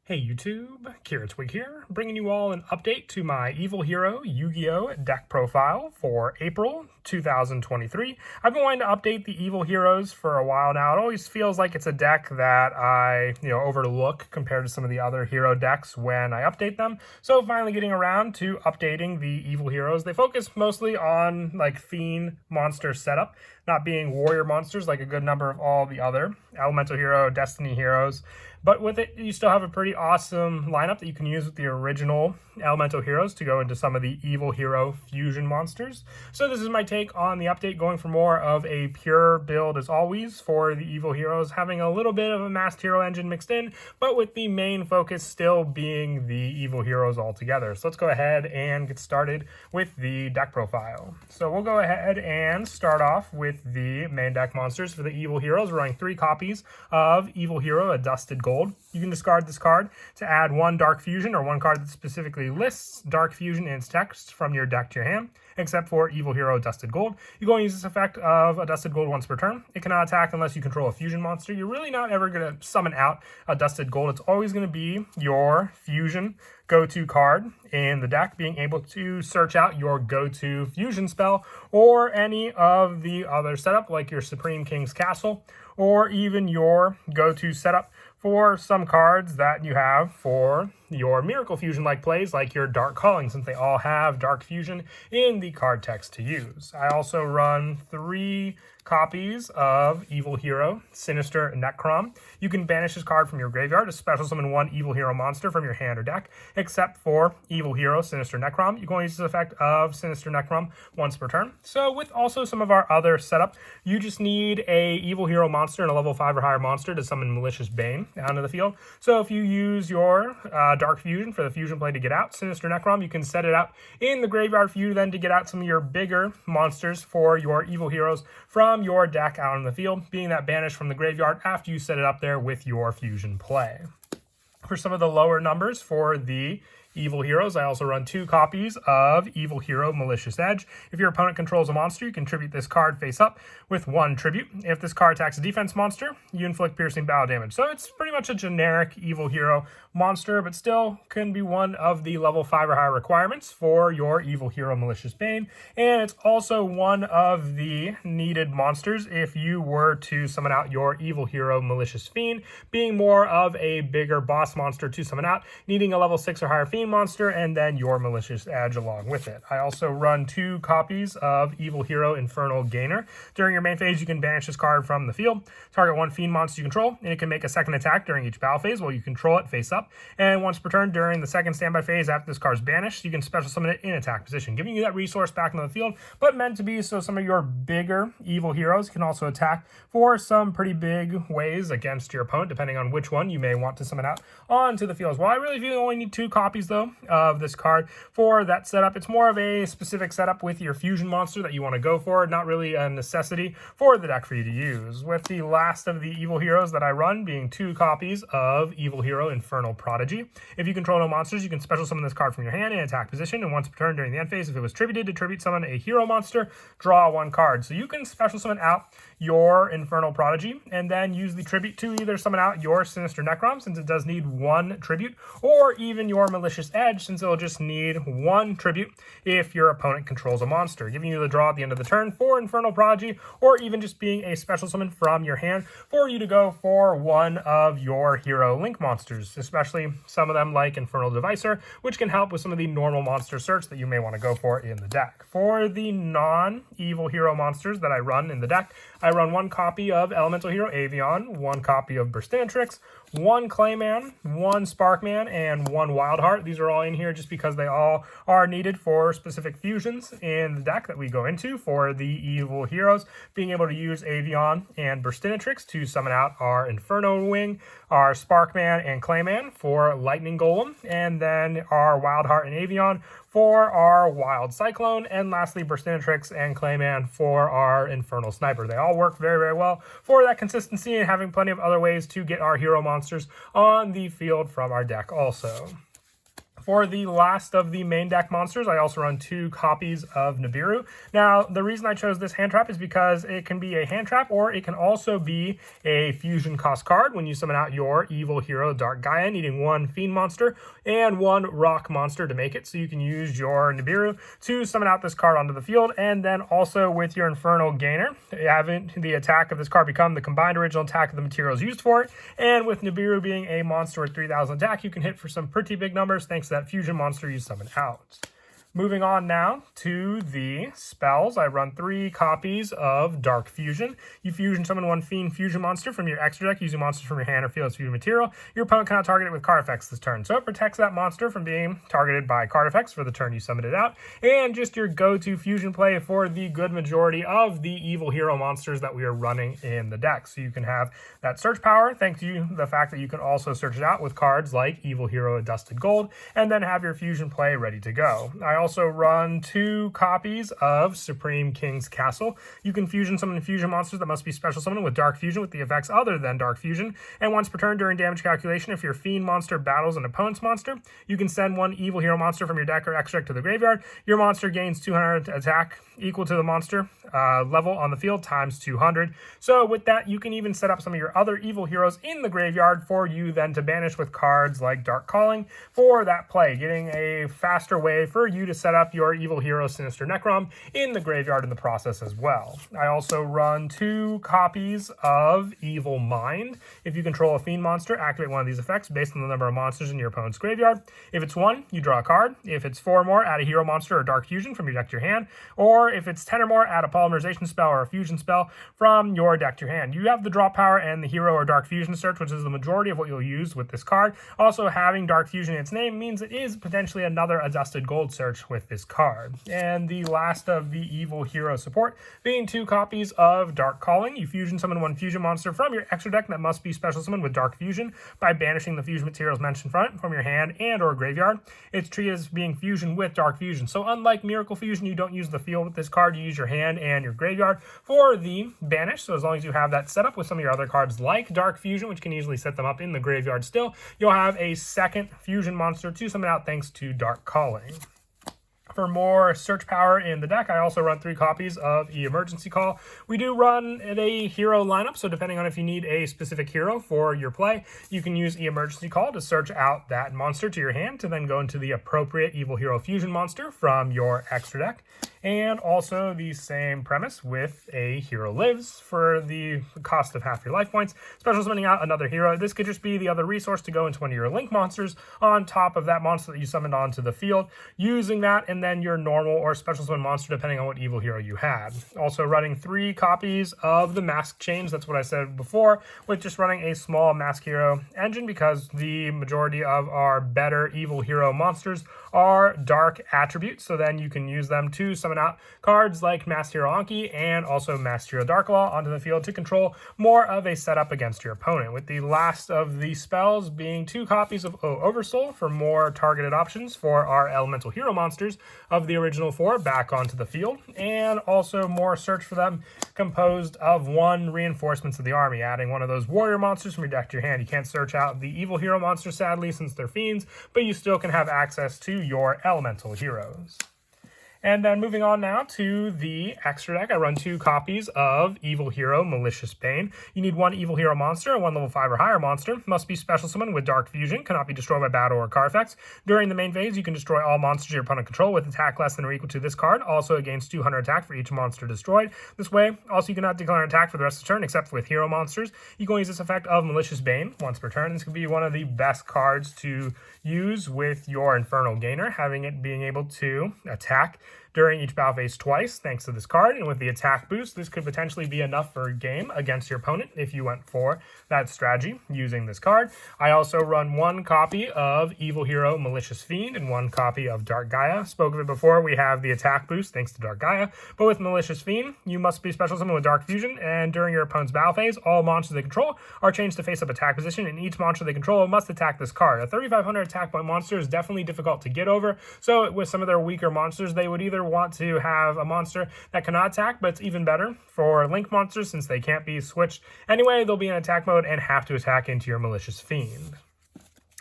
Hey YouTube, Kiritwig here, bringing you all an update to my Evil Hero Yu-Gi-Oh! Deck profile for April 2023. I've been wanting to update the Evil Heroes for a while now. It always feels like it's a deck that I, overlook compared to some of the other hero decks when I update them. So finally getting around to updating the Evil Heroes. They focus mostly on like Fiend monster setup, not being warrior monsters like a good number of all the other Elemental Hero, Destiny Heroes. But with it, you still have a pretty awesome lineup that you can use with the original Elemental Heroes to go into some of the Evil Hero fusion monsters. So this is my take on the update, going for more of a pure build as always for the Evil Heroes, having a little bit of a masked hero engine mixed in, but with the main focus still being the Evil Heroes altogether. So let's go ahead and get started with the deck profile. So we'll go ahead and start off with the main deck monsters for the Evil Heroes, running 3 copies of Evil Hero, a Dusted Gold. You can discard this card to add 1 Dark Fusion, or 1 card that specifically lists Dark Fusion in its text from your deck to your hand, except for Evil Hero Dusted Gold. You go and use this effect of a Dusted Gold once per turn. It cannot attack unless you control a fusion monster. You're really not ever going to summon out a Dusted Gold. It's always going to be your fusion go-to card in the deck, being able to search out your go-to fusion spell or any of the other setup like your Supreme King's Castle, or even your go-to setup for some cards that you have for your Miracle Fusion-like plays, like your Dark Calling, since they all have Dark Fusion in the card text to use. I also run 3 copies of Evil Hero Sinister Necrom. You can banish this card from your graveyard to special summon 1 Evil Hero monster from your hand or deck, except for Evil Hero Sinister Necrom. You can only use this effect of Sinister Necrom once per turn. So with also some of our other setup, you just need a Evil Hero monster and a level 5 or higher monster to summon Malicious Bane onto the field. So if you use your Dark Fusion for the fusion play to get out Sinister Necrom, you can set it out in the graveyard for you then to get out some of your bigger monsters for your Evil Heroes from your deck out on the field, being that banished from the graveyard after you set it up there with your fusion play. For some of the lower numbers for the Evil Heroes, I also run 2 copies of Evil Hero Malicious Edge. If your opponent controls a monster, you can tribute this card face up with 1 tribute. If this card attacks a defense monster, you inflict piercing battle damage. So it's pretty much a generic Evil Hero monster, but still can be one of the level 5 or higher requirements for your Evil Hero Malicious Bane. And it's also one of the needed monsters if you were to summon out your Evil Hero Malicious Fiend, being more of a bigger boss monster to summon out, needing a level 6 or higher Fiend monster, and then your Malicious Edge along with it. I also run 2 copies of Evil Hero Infernal Gainer. During your main phase, you can banish this card from the field, target 1 Fiend monster you control, and it can make a second attack during each battle phase while you control it face up. And once per turn during the second standby phase after this card's banished, you can special summon it in attack position, giving you that resource back into the field, but meant to be so some of your bigger Evil Heroes can also attack for some pretty big ways against your opponent, depending on which one you may want to summon out onto the field as well. I really feel you only need 2 copies though of this card for that setup. It's more of a specific setup with your fusion monster that you want to go for, not really a necessity for the deck for you to use. With the last of the Evil Heroes that I run being 2 copies of Evil Hero Infernal Prodigy. If you control no monsters, you can special summon this card from your hand in attack position, and once per turn during the end phase, if it was tributed to tribute summon a hero monster, draw 1 card. So you can special summon out your Infernal Prodigy and then use the tribute to either summon out your Sinister Necrom, since it does need 1 tribute, or even your Malicious Edge, since it'll just need 1 tribute if your opponent controls a monster, giving you the draw at the end of the turn for Infernal Prodigy, or even just being a special summon from your hand for you to go for one of your Hero Link monsters, especially some of them like Infernal Devicer, which can help with some of the normal monster search that you may want to go for in the deck. For the non-Evil Hero monsters that I run in the deck, I run 1 copy of Elemental Hero Avian, 1 copy of Burstinatrix, 1 Clayman, 1 Sparkman, and 1 Wildheart. These are all in here just because they all are needed for specific fusions in the deck that we go into for the Evil Heroes, being able to use Avian and Burstinatrix to summon out our Inferno Wing, our Sparkman and Clayman for Lightning Golem, and then our Wildheart and Avian for our Wild Cyclone, and lastly Burstinatrix and Clayman for our Infernal Sniper. They all work very, very well for that consistency and having plenty of other ways to get our hero monsters on the field from our deck also. For the last of the main deck monsters, I also run 2 copies of Nibiru. Now, the reason I chose this hand trap is because it can be a hand trap, or it can also be a fusion cost card when you summon out your evil hero Dark Gaia, needing 1 fiend monster and 1 rock monster to make it. So you can use your Nibiru to summon out this card onto the field, and then also with your Infernal Gainer, having the attack of this card become the combined original attack of the materials used for it. And with Nibiru being a monster with 3,000 attack, you can hit for some pretty big numbers thanks to that fusion monster you summon out. Moving on now to the spells, I run 3 copies of Dark Fusion. You fusion summon 1 Fiend Fusion monster from your extra deck using monsters from your hand or field as fusion material. Your opponent cannot target it with card effects this turn, so it protects that monster from being targeted by card effects for the turn you summoned it out, and just your go-to fusion play for the good majority of the evil hero monsters that we are running in the deck. So you can have that search power thanks to the fact that you can also search it out with cards like Evil Hero Dusted Gold, and then have your fusion play ready to go. I also run 2 copies of Supreme King's Castle. You can fusion summon fusion monsters that must be special summoned with Dark Fusion with the effects other than Dark Fusion, and once per turn during damage calculation, if your fiend monster battles an opponent's monster, you can send 1 evil hero monster from your deck or extra deck to the graveyard. Your monster gains 200 attack equal to the monster level on the field times 200. So with that, you can even set up some of your other evil heroes in the graveyard for you then to banish with cards like Dark Calling for that play, getting a faster way for you to set up your evil hero Sinister Necrom in the graveyard in the process as well. I also run 2 copies of Evil Mind. If you control a fiend monster, activate one of these effects based on the number of monsters in your opponent's graveyard. If it's 1, you draw a card. If it's 4 or more, add a hero monster or Dark Fusion from your deck to your hand. Or if it's 10 or more, add a polymerization spell or a fusion spell from your deck to your hand. You have the draw power and the hero or Dark Fusion search, which is the majority of what you'll use with this card. Also, having Dark Fusion in its name means it is potentially another Adjusted Gold search with this card. And the last of the evil hero support being 2 copies of Dark Calling. You fusion summon 1 fusion monster from your extra deck that must be special summoned with Dark Fusion by banishing the fusion materials mentioned front from your hand and or graveyard. It's treated as being fusion with Dark Fusion. So unlike Miracle Fusion, you don't use the field with this card, you use your hand and your graveyard for the banish. So as long as you have that set up with some of your other cards like Dark Fusion, which can easily set them up in the graveyard still, you'll have a second fusion monster to summon out thanks to Dark Calling. For more search power in the deck, I also run 3 copies of Emergency Call. We do run a hero lineup, so depending on if you need a specific hero for your play, you can use Emergency Call to search out that monster to your hand to then go into the appropriate Evil Hero Fusion monster from your extra deck. And also the same premise with a Hero Lives for the cost of half your life points. Special summoning out another hero. This could just be the other resource to go into one of your link monsters on top of that monster that you summoned onto the field. Using that and then your normal or special summon monster depending on what evil hero you had. Also running 3 copies of the Mask Chains. That's what I said before, with just running a small Mask Hero engine because the majority of our better evil hero monsters are dark attributes. So then you can use them to summon out cards like Masked Hero Anki and also Masked Hero Darklaw onto the field to control more of a setup against your opponent, with the last of the spells being 2 copies of Oversoul for more targeted options for our elemental hero monsters of the original 4 back onto the field, and also more search for them composed of 1 reinforcements of the army, adding one of those warrior monsters from your deck to your hand. You can't search out the evil hero monsters sadly since they're fiends, but you still can have access to your elemental heroes. And then moving on now to the extra deck, I run 2 copies of Evil Hero Malicious Bane. You need 1 Evil Hero monster and 1 level 5 or higher monster. Must be special summoned with Dark Fusion. Cannot be destroyed by battle or card effects. During the main phase, you can destroy all monsters your opponent control with attack less than or equal to this card. Also gains 200 attack for each monster destroyed. This way, also you cannot declare an attack for the rest of the turn except with hero monsters. You can use this effect of Malicious Bane once per turn. This could be one of the best cards to use with your Infernal Gainer, having it being able to attack during each battle phase twice, thanks to this card. And with the attack boost, this could potentially be enough for a game against your opponent if you went for that strategy using this card. I also run 1 copy of Evil Hero Malicious Fiend and 1 copy of Dark Gaia. Spoke of it before, we have the attack boost thanks to Dark Gaia, but with Malicious Fiend, you must be special summoned with Dark Fusion, and during your opponent's battle phase, all monsters they control are changed to face-up attack position, and each monster they control must attack this card. A 3,500 attack point monster is definitely difficult to get over, so with some of their weaker monsters, they would either want to have a monster that cannot attack, but it's even better for link monsters since they can't be switched anyway. They'll be in attack mode and have to attack into your Malicious Fiend.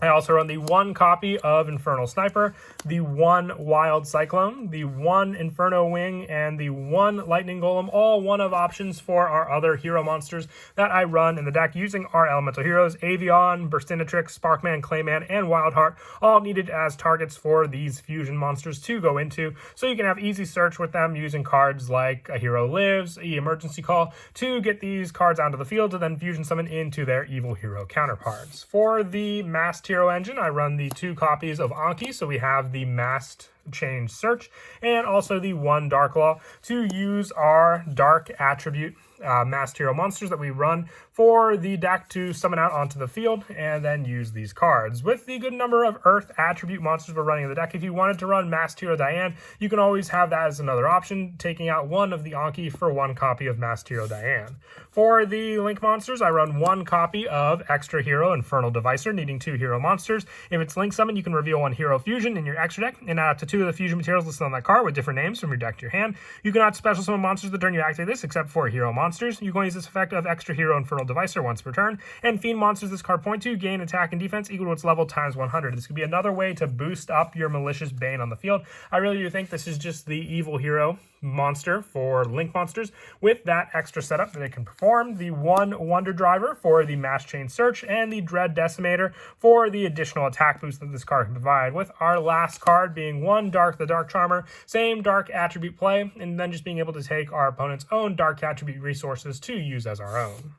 I also run the 1 copy of Infernal Sniper, the 1 Wild Cyclone, the 1 Inferno Wing, and the 1 Lightning Golem, all one of options for our other hero monsters that I run in the deck using our elemental heroes, Avion, Burstinatrix, Sparkman, Clayman, and Wildheart, all needed as targets for these fusion monsters to go into, so you can have easy search with them using cards like A Hero Lives, Emergency Call, to get these cards onto the field to then fusion summon into their evil hero counterparts. For the Masked Hero engine, I run the 2 copies of Anki, so we have the Masked Change Search and also the 1 Dark Law to use our Dark Attribute Masked Hero monsters that we run for the deck to summon out onto the field and then use these cards. With the good number of Earth attribute monsters we're running in the deck, if you wanted to run Masked Hero Diane, you can always have that as another option, taking out 1 of the Anki for 1 copy of Masked Hero Diane. For the Link monsters, I run 1 copy of Extra Hero Infernal Devicer, needing 2 hero monsters. If it's Link Summon, you can reveal 1 Hero Fusion in your extra deck and add up to 2 of the fusion materials listed on that card with different names from your deck to your hand. You cannot special summon monsters the turn you activate this, except for hero monsters. You can use this effect of Extra Hero Infernal Devicer once per turn, and Fiend monsters this card point to gain attack and defense equal to its level times 100. This could be another way to boost up your Malicious Bane on the field. I really do think this is just the evil hero monster for Link monsters with that extra setup that it can perform. The 1 Wonder Driver for the Mass Chain Search and the Dread Decimator for the additional attack boost that this card can provide, with our last card being 1 Dark the Dark Charmer, same dark attribute play, and then just being able to take our opponent's own dark attribute resources to use as our own.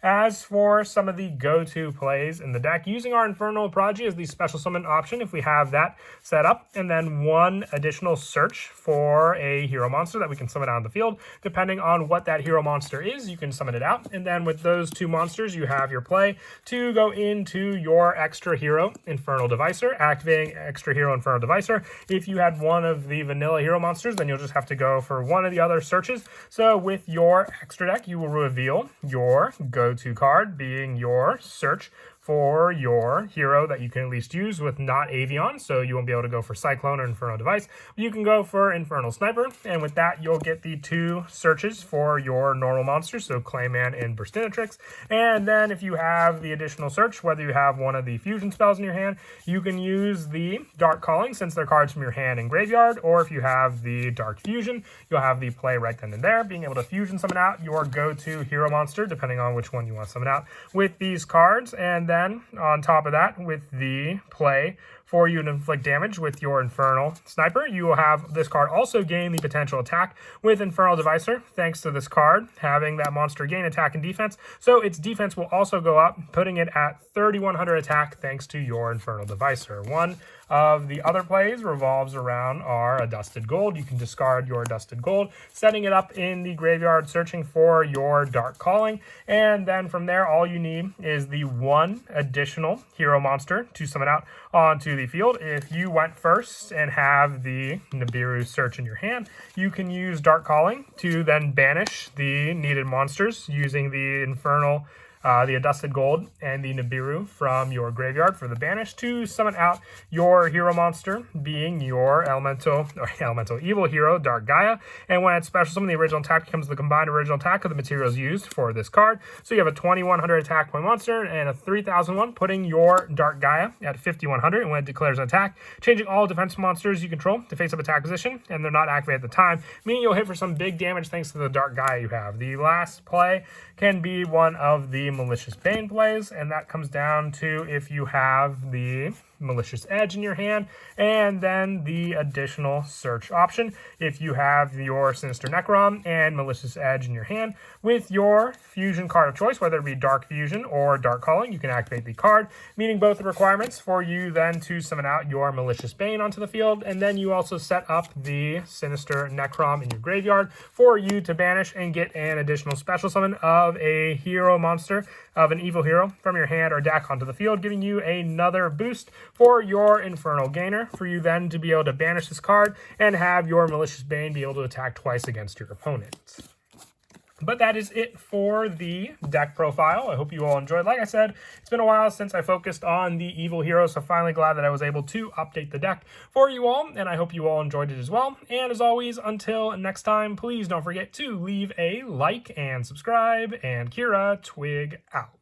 As for some of the go-to plays in the deck, using our Infernal Prodigy as the special summon option if we have that set up, and then 1 additional search for a hero monster that we can summon out on the field. Depending on what that hero monster is, you can summon it out, and then with those 2 monsters, you have your play to go into your Extra Hero Infernal Devicer, activating Extra Hero Infernal Devicer. If you had 1 of the vanilla hero monsters, then you'll just have to go for 1 of the other searches. So with your extra deck, you will reveal your go-to card, being your search for your hero that you can at least use with not Avion, so you won't be able to go for Cyclone or Inferno Device. You can go for Infernal Sniper, and with that, you'll get the 2 searches for your normal monsters, so Clayman and Burstinatrix. And then if you have the additional search, whether you have 1 of the fusion spells in your hand, you can use the Dark Calling, since they're cards from your hand and graveyard, or if you have the Dark Fusion, you'll have the play right then and there, being able to fusion summon out your go-to hero monster, depending on which one you want to summon out with these cards. And then on top of that, with the play for you to inflict damage with your Infernal Sniper, you will have this card also gain the potential attack with Infernal Devicer, thanks to this card having that monster gain attack and defense. So its defense will also go up, putting it at 3,100 attack thanks to your Infernal Devicer. 1 of the other plays revolves around our Adusted Gold. You can discard your Adusted Gold, setting it up in the graveyard, searching for your Dark Calling, and then from there, all you need is the 1 additional hero monster to summon out onto the field. If you went first and have the Nibiru Search in your hand, you can use Dark Calling to then banish the needed monsters using the Infernal the Adusted Gold and the Nibiru from your graveyard for the banish to summon out your hero monster, being your elemental evil hero, Dark Gaia. And when it's special summon, the original attack becomes the combined original attack of the materials used for this card. So you have a 2,100 attack point monster and a 3,001, putting your Dark Gaia at 5,100. And when it declares an attack, changing all defense monsters you control to face-up attack position, and they're not activated at the time, meaning you'll hit for some big damage thanks to the Dark Gaia you have. The last play can be one of the Malicious Bane plays, and that comes down to if you have the Malicious Edge in your hand, and then the additional search option if you have your Sinister Necron and Malicious Edge in your hand. With your fusion card of choice, whether it be Dark Fusion or Dark Calling, you can activate the card, meeting both the requirements for you then to summon out your Malicious Bane onto the field, and then you also set up the Sinister Necron in your graveyard for you to banish and get an additional special summon of a hero monster, of an evil hero from your hand or deck onto the field, giving you another boost for your Infernal Gainer, for you then to be able to banish this card and have your Malicious Bane be able to attack twice against your opponent. But that is it for the deck profile. I hope you all enjoyed. Like I said, it's been a while since I focused on the evil heroes, so finally glad that I was able to update the deck for you all, and I hope you all enjoyed it as well. And as always, until next time, please don't forget to leave a like and subscribe, and Kira Twig out.